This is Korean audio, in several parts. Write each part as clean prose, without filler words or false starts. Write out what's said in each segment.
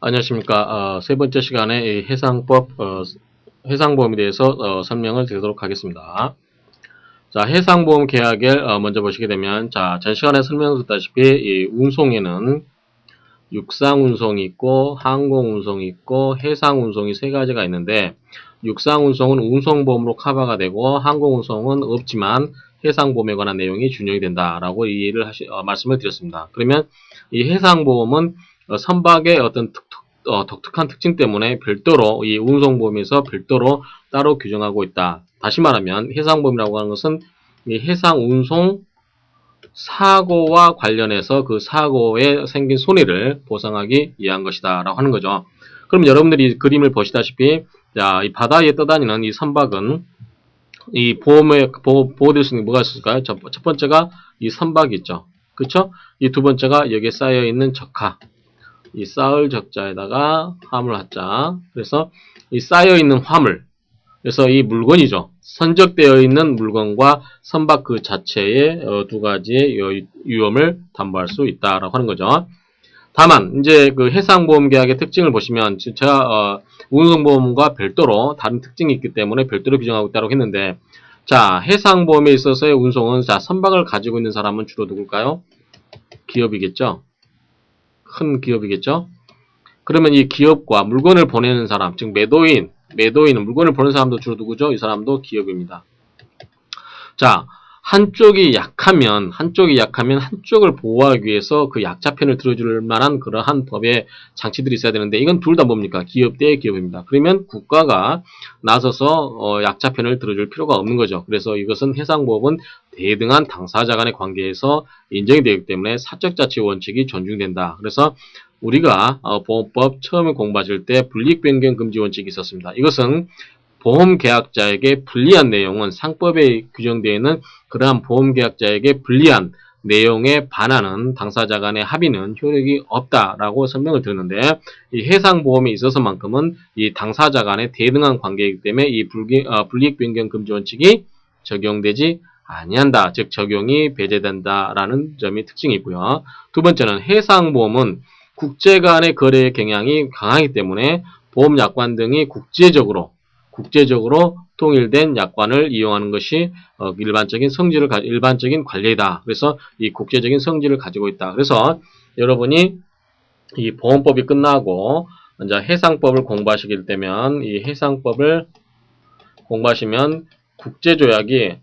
안녕하십니까. 세 번째 시간에 이 해상법, 해상보험에 대해서 설명을 드리도록 하겠습니다. 자, 해상보험 계약을 먼저 보시게 되면, 자, 전 시간에 설명드렸다시피 이 운송에는 육상운송이 있고, 항공운송이 있고, 해상운송이 세 가지가 있는데, 육상운송은 운송보험으로 커버가 되고, 항공운송은 없지만 해상보험에 관한 내용이 준용이 된다라고 이해를 말씀을 드렸습니다. 그러면 이 해상보험은 선박의 어떤 독특한 특징 때문에 별도로 이 운송보험에서 별도로 따로 규정하고 있다. 다시 말하면 해상보험이라고 하는 것은 이 해상운송 사고와 관련해서 그 사고에 생긴 손해를 보상하기 위한 것이다 라고 하는 거죠. 그럼 여러분들이 그림을 보시다시피 자, 이 바다에 떠다니는 이 선박은 이 보호될 수 있는 게 뭐가 있을까요? 첫 번째가 이 선박이 있죠. 그쵸? 이 두 번째가 여기에 쌓여있는 적화. 이 쌓을 적자에다가 화물 하자. 그래서 이 쌓여있는 화물. 그래서 이 물건이죠. 선적되어 있는 물건과 선박 그 자체의 두 가지의 위험을 담보할 수 있다라고 하는 거죠. 다만 이제 그 해상보험 계약의 특징을 보시면 제가 운송보험과 별도로 다른 특징이 있기 때문에 별도로 규정하고 있다고 했는데, 자, 해상보험에 있어서의 운송은 자, 선박을 가지고 있는 사람은 주로 누굴까요? 기업이겠죠. 큰 기업이겠죠. 그러면 이 기업과 물건을 보내는 사람, 즉 매도인은 물건을 보내는 사람도 주로 누구죠? 이 사람도 기업입니다. 자, 한쪽이 약하면 한쪽을 보호하기 위해서 그 약자편을 들어줄 만한 그러한 법의 장치들이 있어야 되는데, 이건 둘 다 뭡니까? 기업 대 기업입니다. 그러면 국가가 나서서 약자편을 들어줄 필요가 없는 거죠. 그래서 이것은 해상보험은 대등한 당사자 간의 관계에서 인정이 되기 때문에 사적자치 원칙이 존중된다. 그래서 우리가 보험법 처음에 공부하실 때 불이익변경 금지 원칙이 있었습니다. 이것은 보험계약자에게 불리한 내용은 상법에 규정되어 있는 그러한 보험계약자에게 불리한 내용에 반하는 당사자 간의 합의는 효력이 없다라고 설명을 드렸는데, 이 해상보험에 있어서만큼은 이 당사자 간의 대등한 관계이기 때문에 이 불이익변경 금지 원칙이 적용되지 아니한다. 즉 적용이 배제된다라는 점이 특징이 있고요. 두 번째는 해상보험은 국제 간의 거래 경향이 강하기 때문에 보험약관 등이 국제적으로 통일된 약관을 이용하는 것이 일반적인 관례이다. 그래서 이 국제적인 성질을 가지고 있다. 그래서 여러분이 이 보험법이 끝나고 이제 해상법을 공부하시게 되면 이 해상법을 공부하시면 국제조약이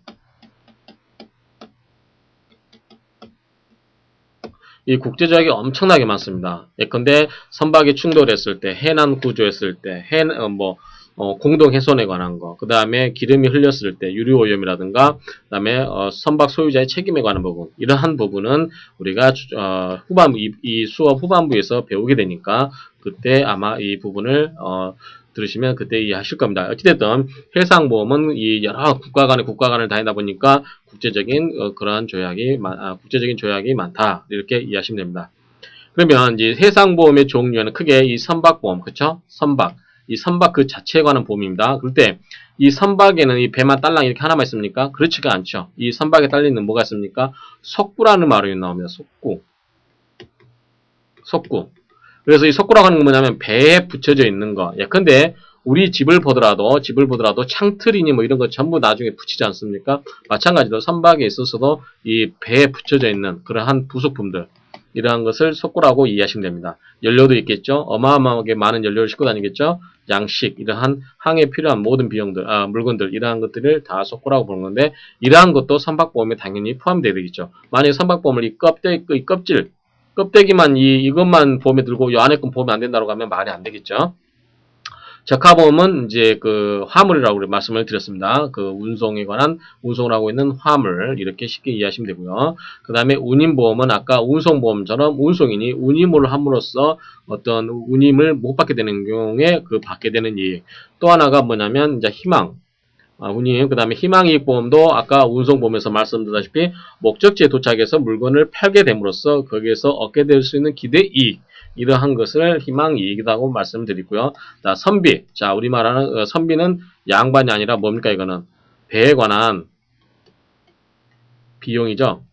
엄청나게 많습니다. 예컨대 선박이 충돌했을 때, 해난 구조했을 때, 공동 훼손에 관한 거, 그 다음에 기름이 흘렸을 때 유류 오염이라든가, 그 다음에 선박 소유자의 책임에 관한 부분, 이러한 부분은 우리가 이 수업 후반부에서 배우게 되니까 그때 아마 이 부분을 들으시면 그때 이해하실 겁니다. 어찌됐든 해상보험은 이 여러 국가 간을 다니다 보니까 국제적인 조약이 많다, 이렇게 이해하시면 됩니다. 그러면 이제 해상보험의 종류에는 크게 이 선박보험, 그쵸? 이 선박 그 자체에 관한 보험입니다. 그럴 때 이 선박에는 이 배만 딸랑 이렇게 하나만 있습니까? 그렇지가 않죠. 이 선박에 딸리는 뭐가 있습니까? 속구라는 말이 나옵니다. 속구. 그래서 이 속구라고 하는 건 뭐냐면 배에 붙여져 있는 거. 예컨대 우리 집을 보더라도 창틀이니 뭐 이런 거 전부 나중에 붙이지 않습니까? 마찬가지로 선박에 있어서도 이 배에 붙여져 있는 그러한 부속품들, 이러한 것을 속구라고 이해하시면 됩니다. 연료도 있겠죠. 어마어마하게 많은 연료를 싣고 다니겠죠. 양식, 이러한 항해에 필요한 모든 물건들, 이러한 것들을 다 속구라고 보는 건데, 이러한 것도 선박보험에 당연히 포함되어 되겠죠. 만약에 선박보험을 이 껍데기만 이것만 보험에 들고 이 안에 건 보험이 안 된다고 하면 말이 안 되겠죠. 적하보험은 이제 그 화물이라고 말씀을 드렸습니다. 그 운송을 하고 있는 화물, 이렇게 쉽게 이해하시면 되고요. 그 다음에 운임보험은 아까 운송보험처럼 운송인이 운임을 함으로써 어떤 운임을 못 받게 되는 경우에 그 받게 되는 이익. 또 하나가 뭐냐면 이제 운임, 그 다음에 희망이익보험도 아까 운송보험에서 말씀드렸다시피 목적지에 도착해서 물건을 팔게 됨으로써 거기에서 얻게 될 수 있는 기대이익, 이러한 것을 희망이익이라고 말씀드리고요. 자, 선비. 자, 우리 말하는 선비는 양반이 아니라 뭡니까? 이거는 배에 관한 비용이죠.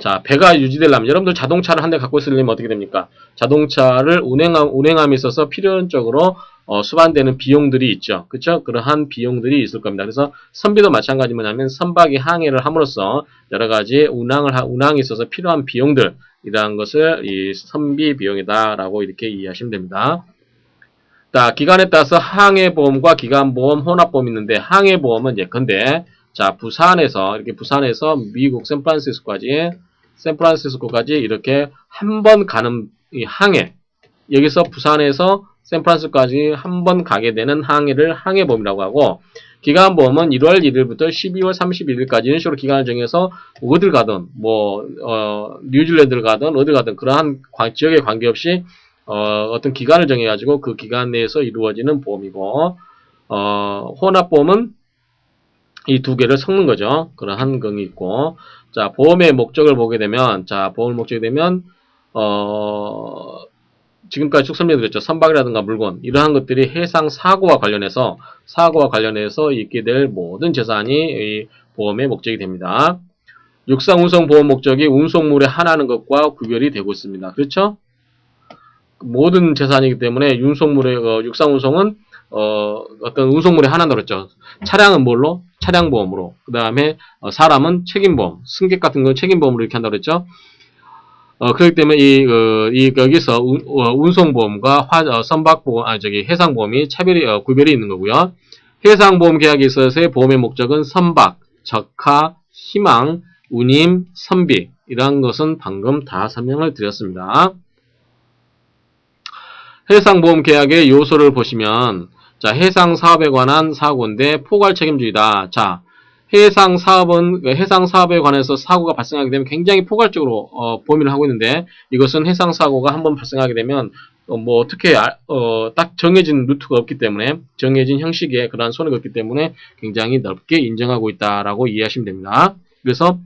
자, 배가 유지되려면, 여러분들 자동차를 한 대 갖고 있으려면 어떻게 됩니까? 자동차를 운행함에 있어서 필연적으로 수반되는 비용들이 있죠. 그쵸? 그러한 비용들이 있을 겁니다. 그래서 선비도 마찬가지 뭐냐면 선박이 항해를 함으로써 여러 가지 운항에 있어서 필요한 비용들, 이러한 것을 이 선비 비용이다라고 이렇게 이해하시면 됩니다. 자, 기간에 따라서 항해보험과 기간보험, 혼합보험이 있는데, 항해보험은 예컨대, 자, 이렇게 부산에서 미국 샌프란시스코까지 이렇게 한 번 가는 이 항해, 여기서 부산에서 샌프란시스코까지 한 번 가게 되는 항해를 항해보험이라고 하고, 기간보험은 1월 1일부터 12월 31일까지 이런 식으로 기간을 정해서 어딜 가든, 뉴질랜드를 가든 어딜 가든 그러한 지역에 관계없이 어떤 기간을 정해가지고 그 기간 내에서 이루어지는 보험이고, 혼합보험은 이 두 개를 섞는 거죠. 그러한 경이 있고, 자, 보험의 목적을 보게 되면, 보험의 목적이 되면, 지금까지 쭉 설명드렸죠. 선박이라든가 물건, 이러한 것들이 해상 사고와 관련해서 있게 될 모든 재산이 이 보험의 목적이 됩니다. 육상 운송 보험 목적이 운송물에 하나는 것과 구별이 되고 있습니다. 그렇죠? 모든 재산이기 때문에 육상 운송은 어떤 운송물의 하나라고 그랬죠. 차량은 뭘로? 차량보험으로. 그 다음에 사람은 책임보험, 승객 같은 건 책임보험으로 이렇게 한다고 그랬죠. 그렇기 때문에 여기서 운송보험과 선박보험, 해상보험이 구별이 있는 거고요. 해상보험 계약에 있어서의 보험의 목적은 선박, 적하, 희망, 운임, 선비, 이러한 것은 방금 다 설명을 드렸습니다. 해상보험 계약의 요소를 보시면, 자, 해상사업에 관한 사고인데 포괄 책임주의다. 자, 해상 사업에 관해서 사고가 발생하게 되면 굉장히 포괄적으로 범위를 하고 있는데, 이것은 해상 사고가 한번 발생하게 되면 어떻게 딱 정해진 루트가 없기 때문에, 정해진 형식의 그러한 손해가 없기 때문에 굉장히 넓게 인정하고 있다라고 이해하시면 됩니다. 그래서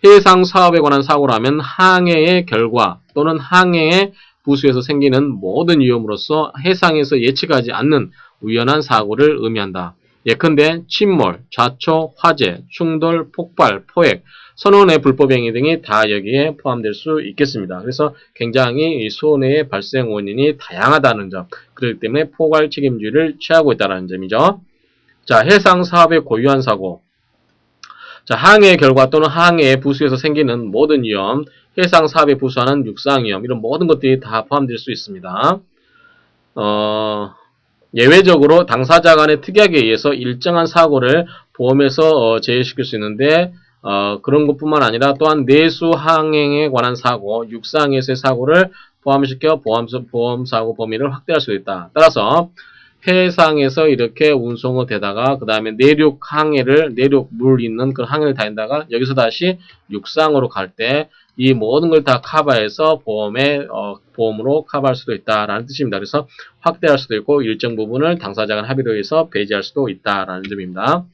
해상 사업에 관한 사고라면 항해의 결과 또는 항해의 부수에서 생기는 모든 위험으로서 해상에서 예측하지 않는 우연한 사고를 의미한다. 예컨대 침몰, 좌초, 화재, 충돌, 폭발, 포획, 선원의 불법행위 등이 다 여기에 포함될 수 있겠습니다. 그래서 굉장히 이 손해의 발생 원인이 다양하다는 점, 그렇기 때문에 포괄 책임주의를 취하고 있다는 점이죠. 자, 해상 사업의 고유한 사고. 자, 항해의 결과 또는 항해의 부수에서 생기는 모든 위험, 해상 사업에 부수하는 육상 위험, 이런 모든 것들이 다 포함될 수 있습니다. 예외적으로 당사자 간의 특약에 의해서 일정한 사고를 보험에서 제외시킬 수 있는데, 그런 것뿐만 아니라 또한 내수 항행에 관한 사고, 육상에서의 사고를 포함시켜 보험사고 범위를 확대할 수 있다. 따라서 해상에서 이렇게 운송이 되다가 그 다음에 내륙 물 있는 그 항해를 다닌다가 여기서 다시 육상으로 갈 때 이 모든 걸 다 커버해서 보험으로 커버할 수도 있다라는 뜻입니다. 그래서 확대할 수도 있고 일정 부분을 당사자 간 합의로 해서 배제할 수도 있다라는 점입니다.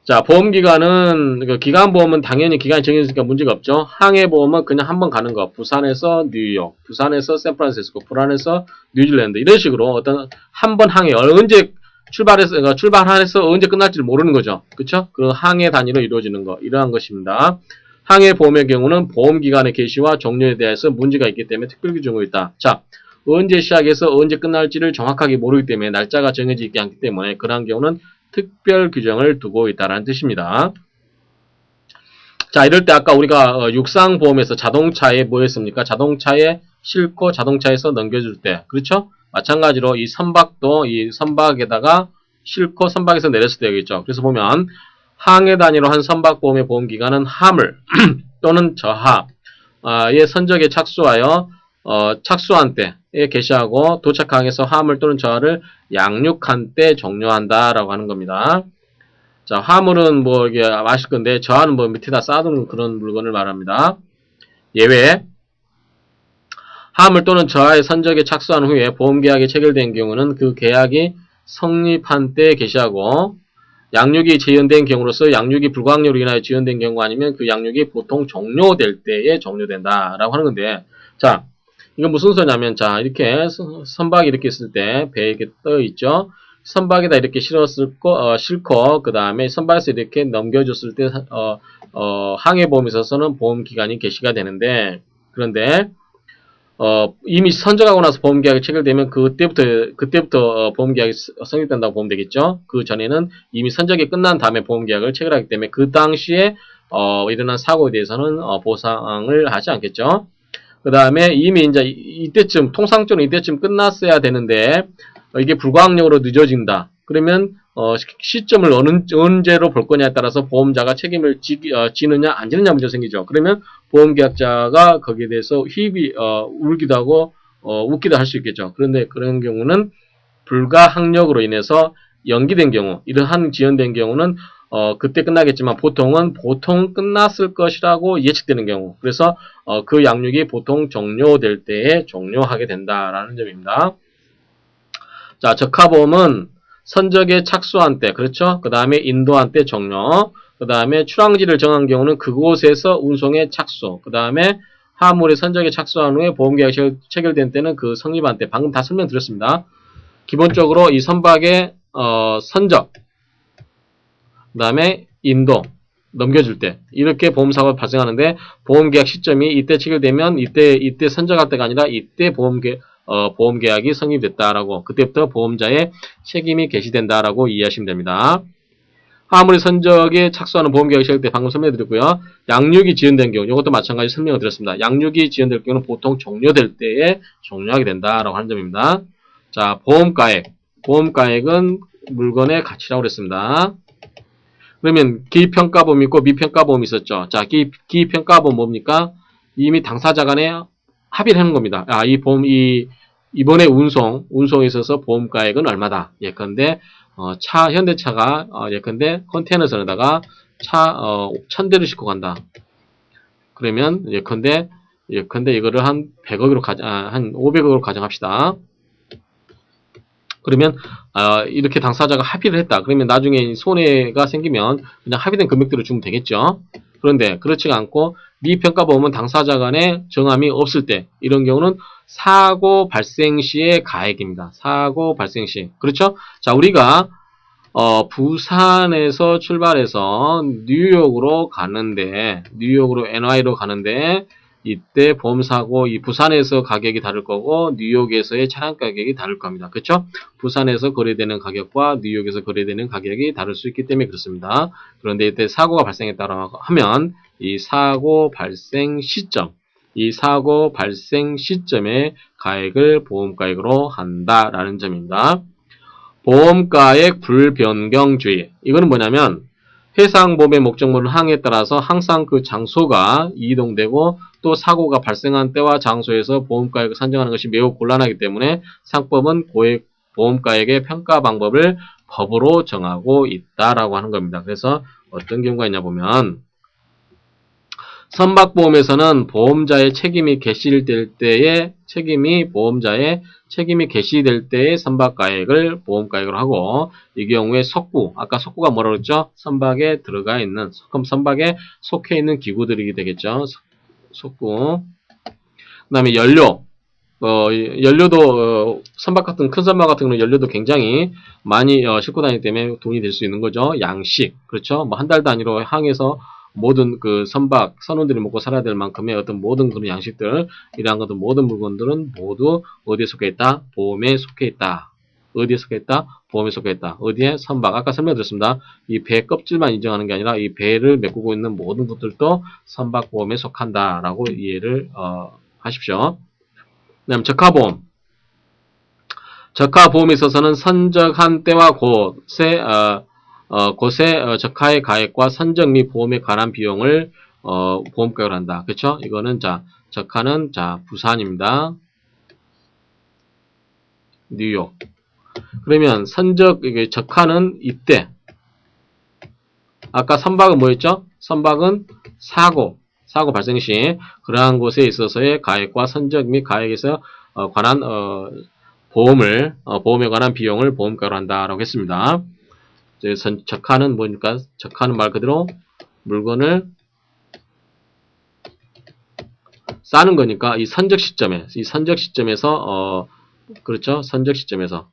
자, 보험기간은, 기간보험은 당연히 기간이 정해졌으니까 문제가 없죠. 항해보험은 그냥 한번 가는 거. 부산에서 뉴욕, 부산에서 샌프란시스코, 부산에서 뉴질랜드. 이런 식으로 어떤 한 번 항해, 언제 출발해서 언제 끝날지를 모르는 거죠. 그쵸? 그 항해 단위로 이루어지는 거. 이러한 것입니다. 항해보험의 경우는 보험기간의 개시와 종료에 대해서 문제가 있기 때문에 특별 규정이 있다. 자, 언제 시작해서 언제 끝날지를 정확하게 모르기 때문에 날짜가 정해져 있지 않기 때문에 그러한 경우는 특별 규정을 두고 있다는 뜻입니다. 자, 이럴 때 아까 우리가 육상보험에서 자동차에 뭐 했습니까? 자동차에 싣고 자동차에서 넘겨줄 때, 그렇죠? 마찬가지로 이 선박도 이 선박에다가 싣고 선박에서 내렸을 때겠죠. 그래서 보면 항해 단위로 한 선박보험의 보험기간은 하물 또는 저하의 선적에 착수하여 착수한 때에 개시하고 도착항에서 화물 또는 저하를 양육한 때 종료한다라고 하는 겁니다. 자, 화물은 뭐 이게 마실 건데 저하는 뭐 밑에다 쌓아두는 그런 물건을 말합니다. 예외. 화물 또는 저하의 선적에 착수한 후에 보험계약이 체결된 경우는 그 계약이 성립한 때 개시하고 양육이 지연된 경우로서 양육이 불가항력으로 인하여 지연된 경우 아니면 그 양육이 보통 종료될 때에 종료된다라고 하는 건데, 자, 이건 무슨 소리냐면, 자, 이렇게 선박이 이렇게 있을 때 배에 이렇게 떠 있죠. 선박에다 이렇게 싣고, 그 다음에 선박에서 이렇게 넘겨줬을 때, 항해보험에 있어서는 보험기간이 개시가 되는데, 그런데, 이미 선적하고 나서 보험계약이 체결되면 그때부터 보험계약이 성립된다고 보면 되겠죠. 그 전에는 이미 선적이 끝난 다음에 보험계약을 체결하기 때문에 그 당시에, 일어난 사고에 대해서는, 보상을 하지 않겠죠. 그 다음에 이미 이제 이때쯤, 통상적으로 이때쯤 끝났어야 되는데, 이게 불가항력으로 늦어진다. 그러면, 시점을 언제로 볼 거냐에 따라서 보험자가 책임을 지느냐, 안 지느냐 문제가 생기죠. 그러면 보험계약자가 거기에 대해서 울기도 하고, 웃기도 할 수 있겠죠. 그런데 그런 경우는 불가항력으로 인해서 연기된 경우, 이러한 지연된 경우는 그때 끝나겠지만 보통 끝났을 것이라고 예측되는 경우. 그래서 그 양육이 보통 종료될 때에 종료하게 된다라는 점입니다. 자, 적하보험은 선적에 착수한 때, 그렇죠? 그 다음에 인도한 때 종료. 그 다음에 출항지를 정한 경우는 그곳에서 운송에 착수. 그 다음에 화물의 선적에 착수한 후에 보험계약이 체결된 때는 그 성립한 때. 방금 다 설명드렸습니다. 기본적으로 이 선박의 선적, 그 다음에 인도, 넘겨줄 때 이렇게 보험사고가 발생하는데 보험계약 시점이 이때 체결되면 이때 선적할 때가 아니라 이때 보험계약이 성립됐다라고 그때부터 보험자의 책임이 개시된다라고 이해하시면 됩니다. 화물의 선적에 착수하는 보험계약이 시작될 때 방금 설명드렸고요. 양육이 지연된 경우 이것도 마찬가지 설명을 드렸습니다. 양육이 지연될 경우는 보통 종료될 때에 종료하게 된다라고 하는 점입니다. 자, 보험가액은 물건의 가치라고 그랬습니다. 그러면 기평가보험 있고 미평가보험이 있었죠. 자, 기평가보험 뭡니까? 이미 당사자 간에 합의를 하는 겁니다. 이번에 운송에 있어서 보험가액은 얼마다. 예컨대, 현대차가, 예컨대 컨테이너선에다가 1000대를 싣고 간다. 그러면, 예컨대 이거를 한 100억으로 한 500억으로 가정합시다. 그러면 이렇게 당사자가 합의를 했다. 그러면 나중에 손해가 생기면 그냥 합의된 금액대로 주면 되겠죠. 그런데 그렇지가 않고 미평가보험은 당사자 간에 정함이 없을 때 이런 경우는 사고 발생 시의 가액입니다. 사고 발생 시. 그렇죠? 자, 우리가 부산에서 출발해서 뉴욕으로 NY로 가는데 이때 보험사고 부산에서 가격이 다를 거고 뉴욕에서의 차량 가격이 다를 겁니다. 그렇죠? 부산에서 거래되는 가격과 뉴욕에서 거래되는 가격이 다를 수 있기 때문에 그렇습니다. 그런데 이때 사고가 발생했다고 하면 이 사고 발생 시점의 가액을 보험가액으로 한다라는 점입니다. 보험가액 불변경주의. 이거는 뭐냐면 해상보험의 목적물은 항에 따라서 항상 그 장소가 이동되고 또 사고가 발생한 때와 장소에서 보험가액을 산정하는 것이 매우 곤란하기 때문에 상법은 보험가액의 평가 방법을 법으로 정하고 있다라고 하는 겁니다. 그래서 어떤 경우가 있냐 보면 선박보험에서는 보험자의 책임이 개시될 때에 보험자의 책임이 개시될 때의 선박가액을 보험가액으로 하고 이 경우에 아까 석구가 뭐라고 그랬죠? 선박에 들어가 있는 그럼 선박에 속해 있는 기구들이 되겠죠. 석구. 그 다음에 연료도 선박 같은 큰 선박 같은 경우는 연료도 굉장히 많이 싣고 다니기 때문에 돈이 될 수 있는 거죠. 양식. 그렇죠? 뭐 한 달 단위로 항해서 모든 그 선원들이 먹고 살아야 될 만큼의 어떤 모든 그런 양식들, 이러한 것들, 모든 물건들은 모두 어디에 속해 있다? 보험에 속해 있다. 어디에 속해 있다? 보험에 속해 있다. 어디에? 선박. 아까 설명드렸습니다. 이 배 껍질만 인정하는 게 아니라 이 배를 메꾸고 있는 모든 것들도 선박보험에 속한다라고 이해를 하십시오. 그 다음 적하보험. 적하보험에 있어서는 선적한 때와 곳에 적하의 가액과 선적 및 보험에 관한 비용을 보험가액으로 한다. 그렇죠? 이거는 적하는 부산입니다. 뉴욕. 그러면 적하는 이때. 아까 선박은 뭐였죠? 선박은 사고 발생 시 그러한 곳에 있어서의 가액과 선적 및 가액에서 관한 보험에 관한 비용을 보험가로 한다라고 했습니다. 적하는 뭐니까? 적하는 말 그대로 물건을 싸는 거니까 이 선적 시점에서 그렇죠? 선적 시점에서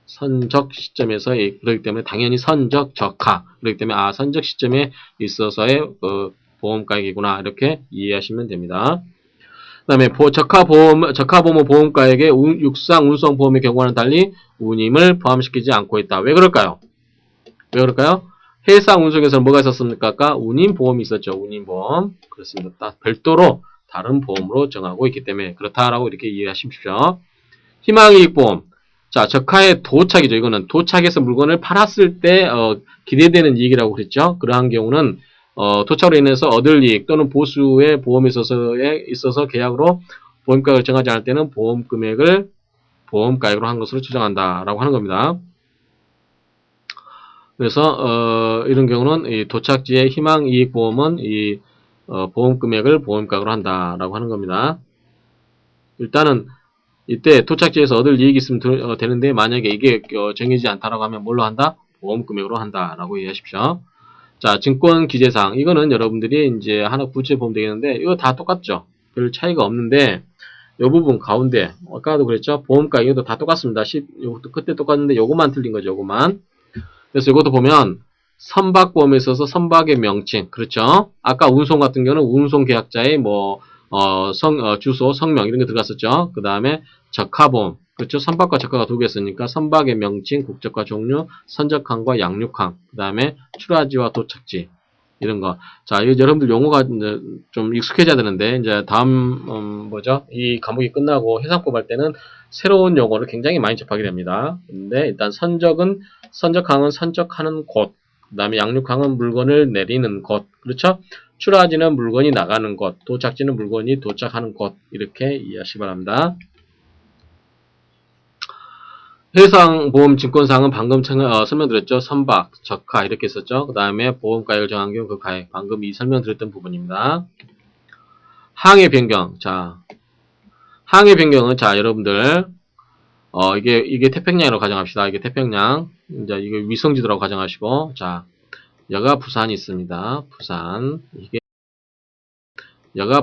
선적 시점에서 그렇기 때문에 당연히 선적 적하 그렇기 때문에 선적 시점에 있어서의 보험가액이구나 이렇게 이해하시면 됩니다. 그다음에 적하보험은 보험가액에 육상 운송 보험의 경우와는 달리 운임을 포함시키지 않고 있다. 왜 그럴까요? 왜 그럴까요? 해상 운송에서는 뭐가 있었습니까? 아까 운임 보험이 있었죠. 운임 보험. 그렇습니다. 별도로 다른 보험으로 정하고 있기 때문에 그렇다라고 이렇게 이해하십시오. 희망이익보험. 자, 적하의 도착이죠. 이거는 도착해서 물건을 팔았을 때 기대되는 이익이라고 그랬죠. 그러한 경우는 도착으로 인해서 얻을 이익 또는 보수의 보험에 있어서 계약으로 보험가액을 정하지 않을 때는 보험 금액을 보험가액으로 한 것으로 추정한다라고 하는 겁니다. 그래서 이런 경우는 이 도착지의 희망이익보험은 이 보험 금액을 보험가액으로 한다라고 하는 겁니다. 일단은 이때 도착지에서 얻을 이익이 있으면 되는데 만약에 이게 정해지지 않다라고 하면 뭘로 한다? 보험 금액으로 한다라고 이해하십시오. 자, 증권 기재사항 이거는 여러분들이 이제 하나 구체 보면 되겠는데 이거 다 똑같죠. 별 차이가 없는데 이 부분 가운데 아까도 그랬죠. 보험가 이것도 다 똑같습니다. 이것도 그때 똑같은데 요거만 틀린 거죠. 요거만. 그래서 이것도 보면 선박보험에 있어서 선박의 명칭 그렇죠. 아까 운송 같은 경우는 운송계약자의 주소, 성명 이런 게 들어갔었죠. 그 다음에 적하보험 그렇죠. 선박과 적하가 두 개 있으니까 선박의 명칭, 국적과 종류, 선적항과 양육항 그 다음에 출하지와 도착지 이런 거. 자, 여러분들 용어가 이제 좀 익숙해져야 되는데, 이제 다음, 이 과목이 끝나고 해상법 할 때는 새로운 용어를 굉장히 많이 접하게 됩니다. 근데 일단 선적항은 선적하는 곳, 그 다음에 양육항은 물건을 내리는 곳, 그렇죠? 출하지는 물건이 나가는 곳, 도착지는 물건이 도착하는 곳, 이렇게 이해하시기 바랍니다. 해상보험 증권사항은 방금 설명드렸죠. 선박, 적하 이렇게 있었죠. 그 다음에 보험가액을 정한 경우 그 가액 방금 설명드렸던 부분입니다. 항해 변경. 자, 항해 변경은 자 여러분들 이게 태평양으로 가정합시다. 이게 태평양. 이제 이게 위성지도라고 가정하시고 자 여가 부산이 있습니다. 부산 이게 여가